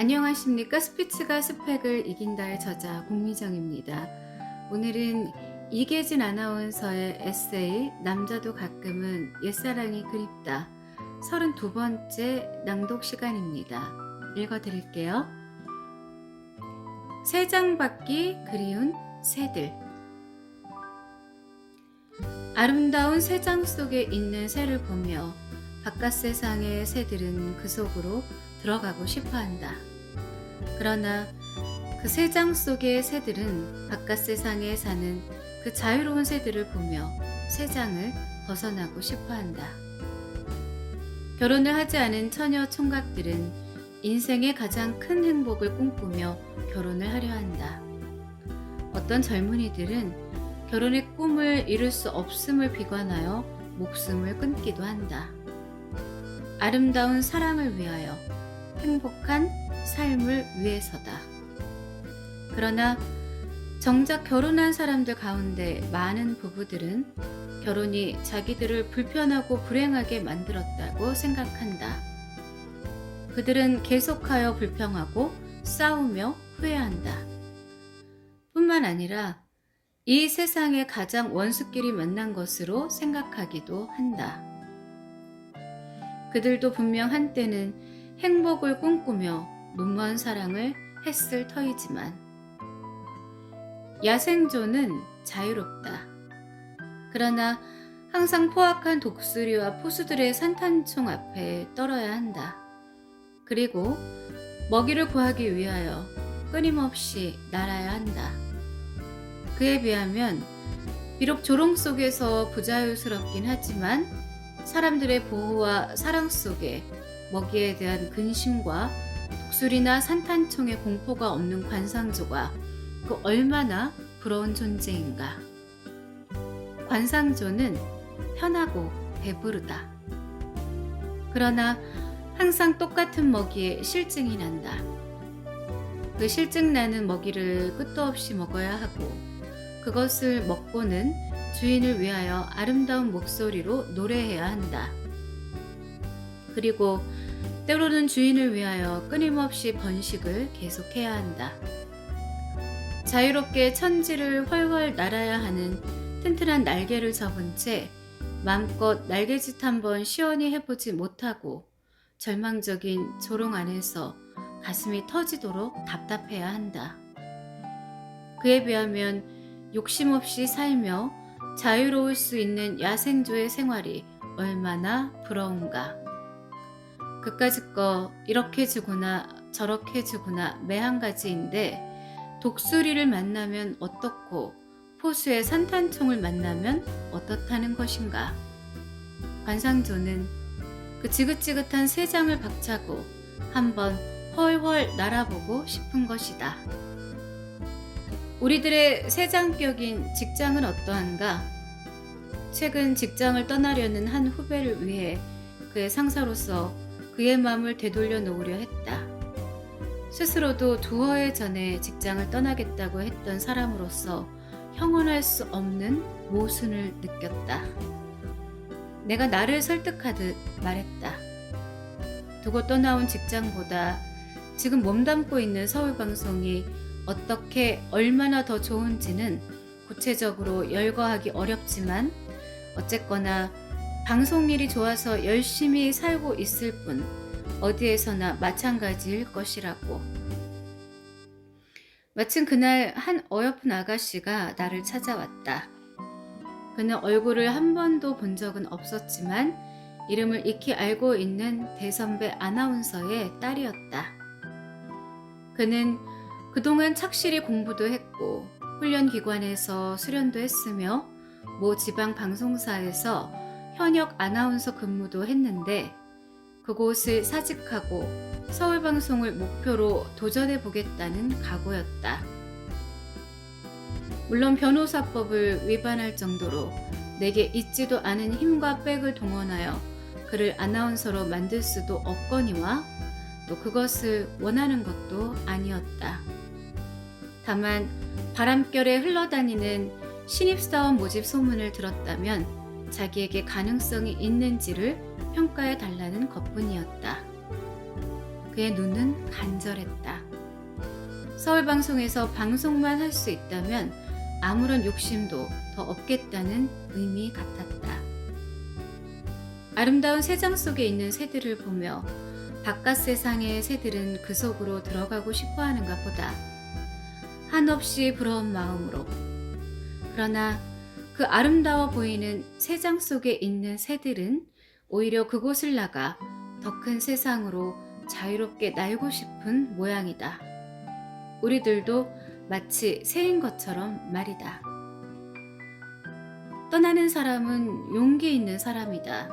안녕하십니까. 스피츠가 스펙을 이긴다의 저자 공미정입니다. 오늘은 이계진 아나운서의 에세이 남자도 가끔은 옛사랑이 그립다 32번째 낭독 시간입니다. 읽어드릴게요. 새 장 받기 그리운 새들. 아름다운 새 장 속에 있는 새를 보며 바깥 세상의 새들은 그 속으로 들어가고 싶어한다. 그러나 그 새 장 속의 새들은 바깥 세상에 사는 그 자유로운 새들을 보며 새 장을 벗어나고 싶어한다. 결혼을 하지 않은 처녀 총각들은 인생의 가장 큰 행복을 꿈꾸며 결혼을 하려 한다. 어떤 젊은이들은 결혼의 꿈을 이룰 수 없음을 비관하여 목숨을 끊기도 한다. 아름다운 사랑을 위하여, 행복한 삶을 위해서다. 그러나 정작 결혼한 사람들 가운데 많은 부부들은 결혼이 자기들을 불편하고 불행하게 만들었다고 생각한다. 그들은 계속하여 불평하고 싸우며 후회한다. 뿐만 아니라 이 세상에 가장 원수끼리 만난 것으로 생각하기도 한다. 그들도 분명 한때는 행복을 꿈꾸며 무모한 사랑을 했을 터이지만 야생조는 자유롭다. 그러나 항상 포악한 독수리와 포수들의 산탄총 앞에 떨어야 한다. 그리고 먹이를 구하기 위하여 끊임없이 날아야 한다. 그에 비하면 비록 조롱 속에서 부자유스럽긴 하지만 사람들의 보호와 사랑 속에 먹이에 대한 근심과 독수리나 산탄총의 공포가 없는 관상조가 그 얼마나 부러운 존재인가. 관상조는 편하고 배부르다. 그러나 항상 똑같은 먹이에 실증이 난다. 그 실증 나는 먹이를 끝도 없이 먹어야 하고 그것을 먹고는 주인을 위하여 아름다운 목소리로 노래해야 한다. 그리고 때로는 주인을 위하여 끊임없이 번식을 계속해야 한다. 자유롭게 천지를 훨훨 날아야 하는 튼튼한 날개를 접은 채 마음껏 날개짓 한번 시원히 해보지 못하고 절망적인 조롱 안에서 가슴이 터지도록 답답해야 한다. 그에 비하면 욕심 없이 살며 자유로울 수 있는 야생조의 생활이 얼마나 부러운가. 그까짓 거 이렇게 주구나 저렇게 주구나 매 한 가지인데 독수리를 만나면 어떻고 포수의 산탄총을 만나면 어떻다는 것인가. 관상조는 그 지긋지긋한 새 장을 박차고 한번 훨훨 날아보고 싶은 것이다. 우리들의 새장격인 직장은 어떠한가? 최근 직장을 떠나려는 한 후배를 위해 그의 상사로서 그의 마음을 되돌려 놓으려 했다. 스스로도 두어해 전에 직장을 떠나겠다고 했던 사람으로서 형언할 수 없는 모순을 느꼈다. 내가 나를 설득하듯 말했다. 두고 떠나온 직장보다 지금 몸담고 있는 서울방송이 어떻게 얼마나 더 좋은지는 구체적으로 열거하기 어렵지만 어쨌거나 방송일이 좋아서 열심히 살고 있을 뿐 어디에서나 마찬가지일 것이라고. 마침 그날 한 어여쁜 아가씨가 나를 찾아왔다. 그는 얼굴을 한 번도 본 적은 없었지만 이름을 익히 알고 있는 대선배 아나운서의 딸이었다. 그는 그동안 착실히 공부도 했고 훈련기관에서 수련도 했으며 모 지방 방송사에서 현역 아나운서 근무도 했는데 그곳을 사직하고 서울방송을 목표로 도전해 보겠다는 각오였다. 물론 변호사법을 위반할 정도로 내게 있지도 않은 힘과 백을 동원하여 그를 아나운서로 만들 수도 없거니와 또 그것을 원하는 것도 아니었다. 다만 바람결에 흘러다니는 신입사원 모집 소문을 들었다면 자기에게 가능성이 있는지를 평가해 달라는 것뿐이었다. 그의 눈은 간절했다. 서울방송에서 방송만 할 수 있다면 아무런 욕심도 더 없겠다는 의미 같았다. 아름다운 새장 속에 있는 새들을 보며 바깥 세상의 새들은 그 속으로 들어가고 싶어 하는가 보다. 한없이 부러운 마음으로. 그러나 그 아름다워 보이는 새장 속에 있는 새들은 오히려 그곳을 나가 더 큰 세상으로 자유롭게 날고 싶은 모양이다. 우리들도 마치 새인 것처럼 말이다. 떠나는 사람은 용기 있는 사람이다.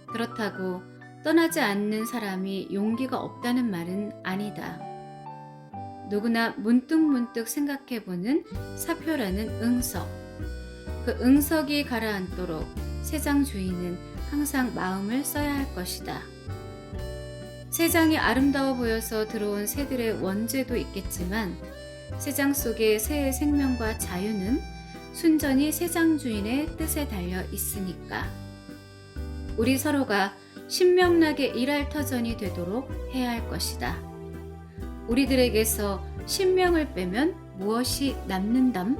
그렇다고 떠나지 않는 사람이 용기가 없다는 말은 아니다. 누구나 문득문득 생각해보는 사표라는 응석. 그 응석이 가라앉도록 새장 주인은 항상 마음을 써야 할 것이다. 새장이 아름다워 보여서 들어온 새들의 원죄도 있겠지만 새장 속의 새의 생명과 자유는 순전히 새장 주인의 뜻에 달려 있으니까. 우리 서로가 신명나게 일할 터전이 되도록 해야 할 것이다. 우리들에게서 신명을 빼면 무엇이 남는담?